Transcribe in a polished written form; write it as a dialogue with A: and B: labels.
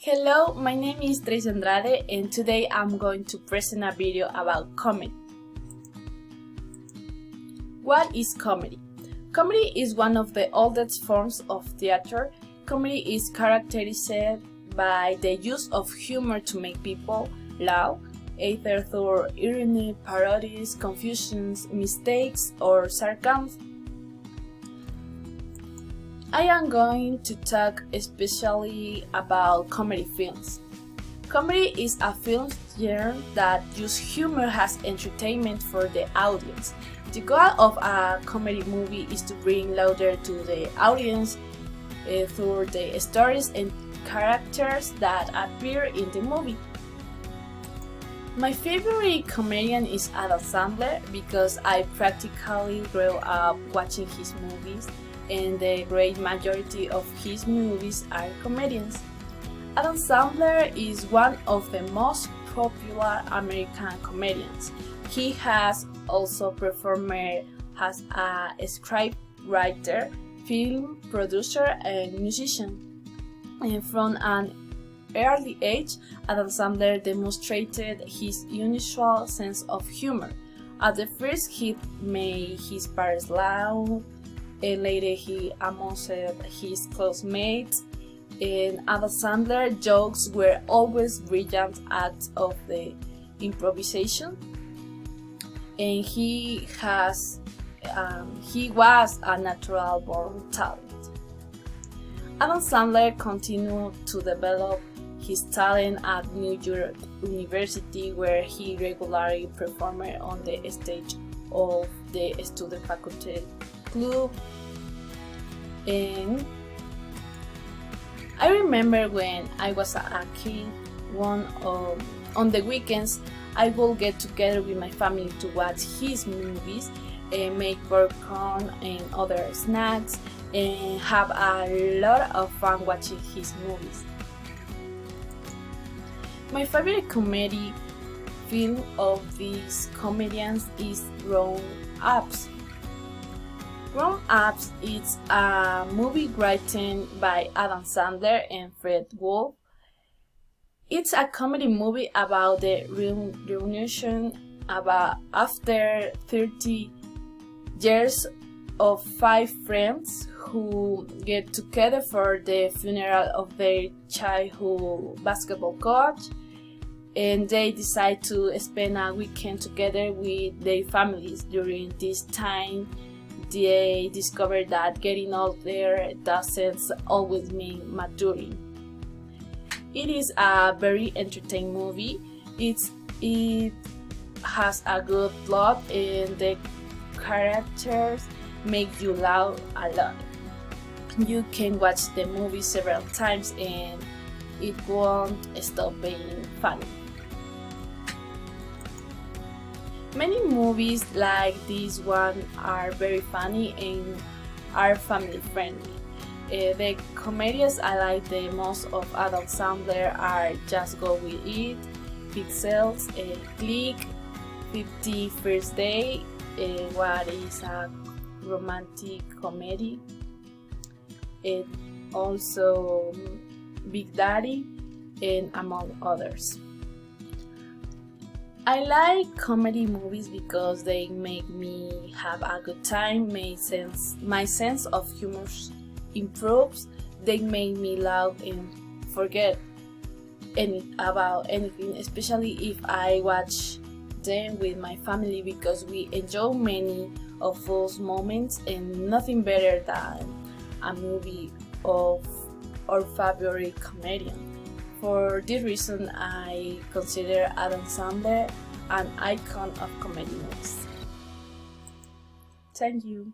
A: Hello, my name is Tracy Andrade and today I'm going to present a video about comedy. What is comedy? Comedy is one of the oldest forms of theater. Comedy is characterized by the use of humor to make people laugh, either through irony, parodies, confusions, mistakes, or sarcasm. I am going to talk especially about comedy films. Comedy is a film genre that uses humor as entertainment for the audience. The goal of a comedy movie is to bring laughter to the audience through the stories and characters that appear in the movie. My favorite comedian is Adam Sandler because I practically grew up watching his movies, and the great majority of his movies are comedians. Adam Sandler is one of the most popular American comedians. He has also performed as a scriptwriter, film producer, and musician. And from an early age, Adam Sandler demonstrated his unusual sense of humor. At the first, he made his parents laugh, and later he amongst his classmates, and Adam Sandler jokes were always brilliant acts of the improvisation, and he was a natural born talent. Adam Sandler continued to develop his talent at New York University, where he regularly performed on the stage of the student faculty club. And I remember when I was a kid, on the weekends I would get together with my family to watch his movies and make popcorn and other snacks and have a lot of fun watching his movies. My favorite comedy film of these comedians is Grown Ups. Grown Ups is a movie written by Adam Sandler and Fred Wolf. It's a comedy movie about the reunion after 30 years of five friends who get together for the funeral of their childhood basketball coach, and they decide to spend a weekend together with their families. During this time, they discover that getting older doesn't always mean maturing. It is a very entertaining movie. It has a good plot and the characters make you laugh a lot. You can watch the movie several times and it won't stop being funny. Many movies like this one are very funny and are family friendly. The comedies I like the most of Adam Sandler are Just Go With It, Pixels, Click, 50 First Day, what is a romantic comedy, and also Big Daddy, and among others. I like comedy movies because they make me have a good time. My sense of humor improves. They make me laugh and forget about anything, especially if I watch them with my family, because we enjoy many of those moments, and nothing better than a movie of our favorite comedian. For this reason, I consider Adam Sandler an icon of comedy movies. Thank you.